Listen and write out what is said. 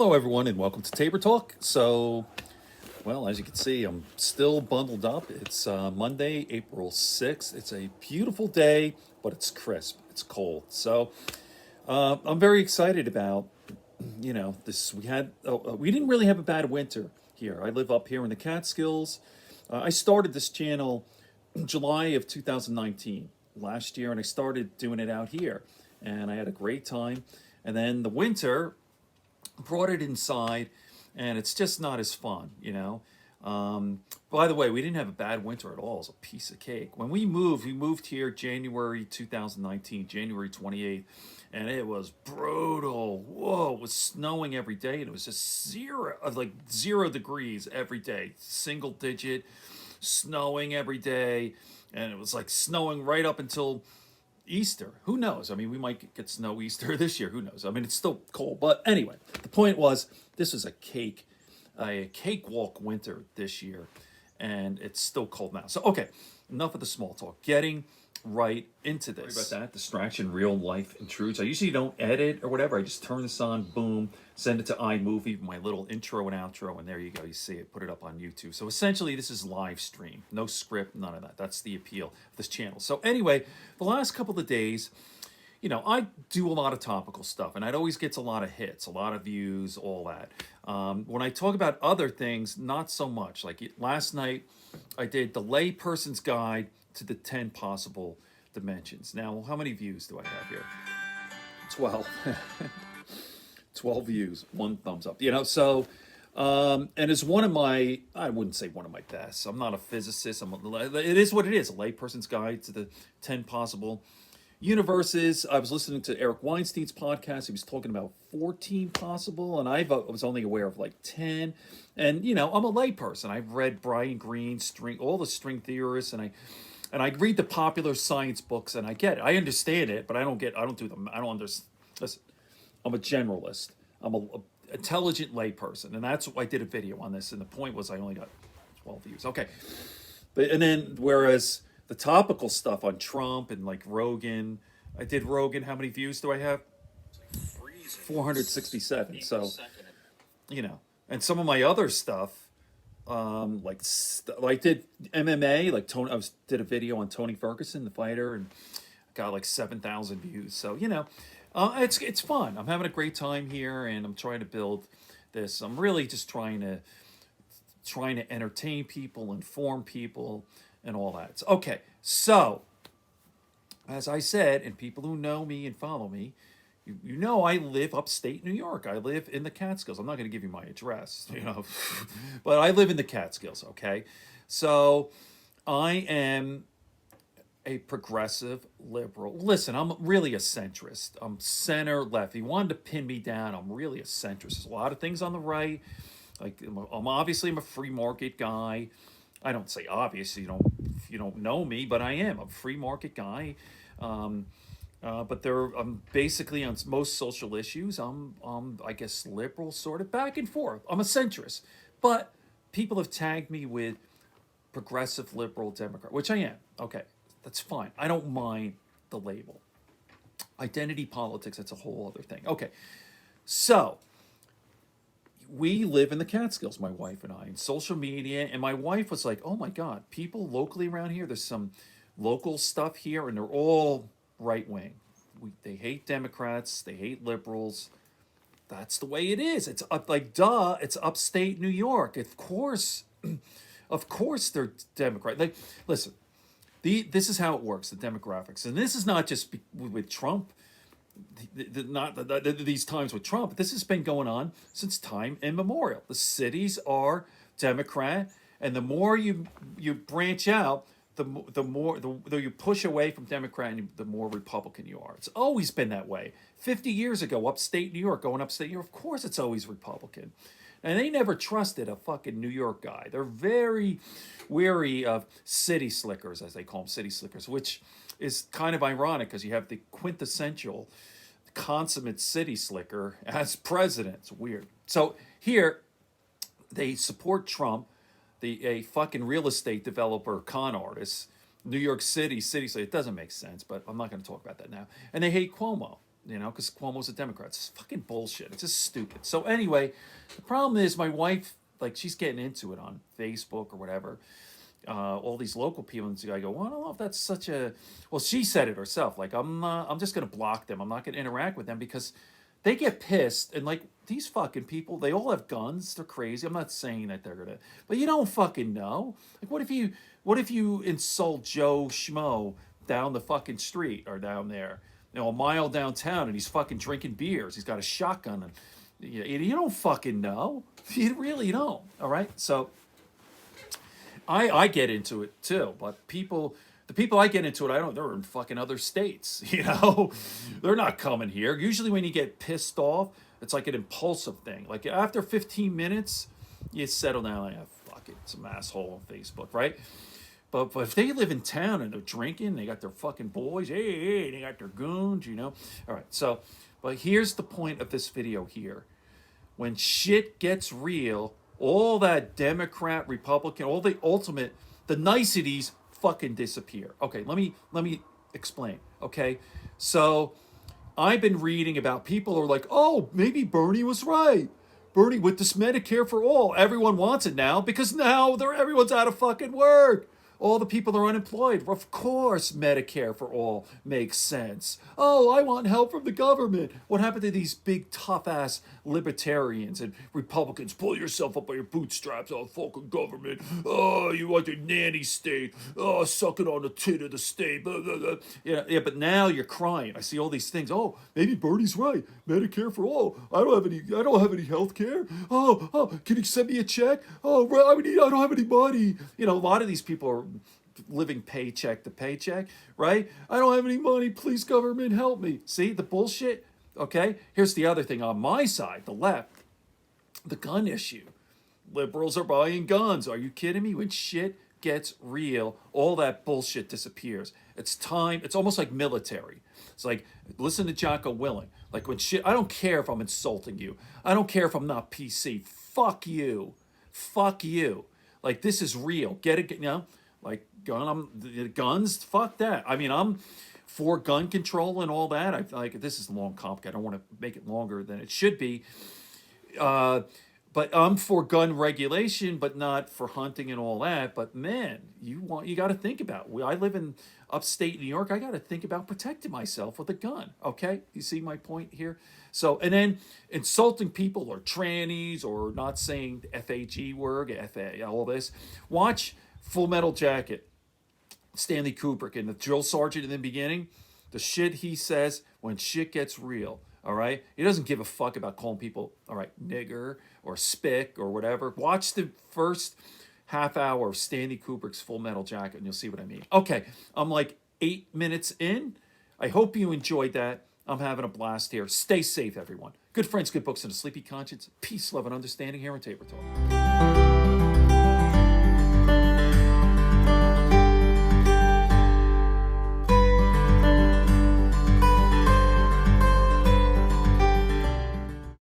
Hello, everyone, and welcome to Tabor Talk. So, well, as you can see, I'm still bundled up. It's Monday, April 6th. It's a beautiful day, but it's crisp. It's cold. So, I'm very excited about, this. We didn't really have a bad winter here. I live up here in the Catskills. I started this channel in July of 2019, last year, and I started doing it out here. And I had a great time. And then the winter brought it inside, and it's just not as fun. By the way, we didn't have a bad winter at all. It was a piece of cake. When we moved here January 2019, January 28th, and it was brutal. Whoa, it was snowing every day, and it was just like 0 degrees every day, single digit, snowing every day, and it was like snowing right up until Easter. Who knows? I mean, we might get snow Easter this year. Who knows? I mean, it's still cold. But anyway, the point was this is a cakewalk winter this year, and it's still cold now. So, okay, enough of the small talk. Getting right into this. Sorry about that. Distraction, real life intrudes. I usually don't edit or whatever. I just turn this on, boom, send it to iMovie, my little intro and outro, and there you go. You see it, put it up on YouTube. So essentially, this is live stream. No script, none of that. That's the appeal of this channel. So anyway, the last couple of days, I do a lot of topical stuff, and it always gets a lot of hits, a lot of views, all that. When I talk about other things, not so much. Like last night, I did the layperson's guide to the 10 possible dimensions. Now, how many views do I have here? 12. 12 views, one thumbs up. And it's one of my, I wouldn't say one of my best. I'm not a physicist. It is what it is, a layperson's guide to the 10 possible universes. I was listening to Eric Weinstein's podcast. He was talking about 14 possible, and I was only aware of like 10. And I'm a layperson. I've read Brian Greene, all the string theorists, and I read the popular science books, and I get it. I understand it, but I don't do them. I don't understand. Listen, I'm a generalist. I'm a intelligent layperson, and that's I did a video on this. And the point was, I only got 12 views. Okay, and then whereas the topical stuff on Trump and like Rogan, I did Rogan. How many views do I have? 467. So, and some of my other stuff. I did MMA, like Tony. Did a video on Tony Ferguson, the fighter, and got like 7,000 views. So it's fun. I'm having a great time here, and I'm trying to build this. I'm really just trying to entertain people, inform people, and all that. Okay, so as I said, and people who know me and follow me, you know I live upstate New York. I live in the Catskills. I'm not going to give you my address, but I live in the Catskills, okay? So I am a progressive liberal. Listen, I'm really a centrist. I'm center left. If you wanted to pin me down, I'm really a centrist. There's a lot of things on the right. Like I'm a free market guy. I don't say obvious. You don't know me, but I am a free market guy. But I'm basically on most social issues. I guess liberal, sort of back and forth. I'm a centrist, but people have tagged me with progressive liberal Democrat, which I am. Okay, that's fine. I don't mind the label. Identity politics, that's a whole other thing. Okay, so we live in the Catskills, my wife and I, in social media, and my wife was like, "Oh my God, people locally around here. There's some local stuff here, and they're all right wing. They hate Democrats. They hate liberals. That's the way it is. It's duh. It's upstate New York. Of course, of course they're Democrat. Like, listen, this is how it works. The demographics, and this is not just with Trump. These times with Trump. This has been going on since time immemorial. The cities are Democrat, and the more you branch out, the more you push away from Democrat, and the more Republican you are. It's always been that way. 50 years ago, upstate New York, of course it's always Republican. And they never trusted a fucking New York guy. They're very wary of city slickers, as they call them, city slickers, which is kind of ironic because you have the quintessential consummate city slicker as president. It's weird. So here, they support Trump, a fucking real estate developer, con artist, New York City, so it doesn't make sense, but I'm not going to talk about that now. And they hate Cuomo. because Cuomo's a Democrat. It's fucking bullshit. It's just stupid. So anyway, the problem is my wife, like, she's getting into it on Facebook or whatever. All these local people, and I go, well, I don't know if that's such a. Well, she said it herself. Like, I'm just gonna block them. I'm not gonna interact with them because they get pissed, and like these fucking people, they all have guns. They're crazy. I'm not saying that they're gonna, but you don't fucking know. Like, what if you insult Joe Schmo down the fucking street or down there, a mile downtown, and he's fucking drinking beers. He's got a shotgun, and you don't fucking know. You really don't. All right, so I get into it too, but the people I get into it, I don't. They're in fucking other states, They're not coming here. Usually, when you get pissed off, it's like an impulsive thing. Like after 15 minutes, you settle down. Like, fuck it, some asshole on Facebook, right? But if they live in town and they're drinking, they got their fucking boys, hey, they got their goons. All right, so, but here's the point of this video here. When shit gets real, all that Democrat, Republican, all the niceties fucking disappear. Okay, let me explain. Okay, so I've been reading about people who are like, oh, maybe Bernie was right. Bernie with this Medicare for all. Everyone wants it now because now everyone's out of fucking work. All the people are unemployed. Of course, Medicare for all makes sense. Oh, I want help from the government. What happened to these big, tough-ass libertarians and Republicans? Pull yourself up by your bootstraps. Oh, fucking government. Oh, you want your nanny state. Oh, suck it on the tit of the state. Blah, blah, blah. Yeah, but now you're crying. I see all these things. Oh, maybe Bernie's right. Medicare for all. I don't have any health care. Oh, can you send me a check? Oh, I don't have any money. A lot of these people are living paycheck to paycheck, right? I don't have any money. Please, government, help me. See the bullshit? Okay. Here's the other thing on my side, the left, the gun issue. Liberals are buying guns. Are you kidding me? When shit gets real, all that bullshit disappears. It's time. It's almost like military. It's like, listen to Jocko Willing. Like when shit, I don't care if I'm insulting you. I don't care if I'm not PC. Fuck you. Fuck you. Like, this is real. Get it, like guns, fuck that. I mean, I'm for gun control and all that. This is long complicated. I don't want to make it longer than it should be. But I'm for gun regulation, but not for hunting and all that. But man, you got to think about it. I live in upstate New York. I got to think about protecting myself with a gun. Okay, you see my point here. So, and then insulting people or trannies or not saying the FAG word, all this. Watch Full Metal Jacket. Stanley Kubrick and the drill sergeant in the beginning. The shit he says when shit gets real. All right, he doesn't give a fuck about calling people, all right, nigger or spick or whatever. Watch the first half hour of Stanley Kubrick's Full Metal Jacket and you'll see what I mean. Okay, I'm like 8 minutes in. I hope you enjoyed that. I'm having a blast here. Stay safe, everyone. Good friends, good books, and a sleepy conscience. Peace, love, and understanding here on Tabor Talk.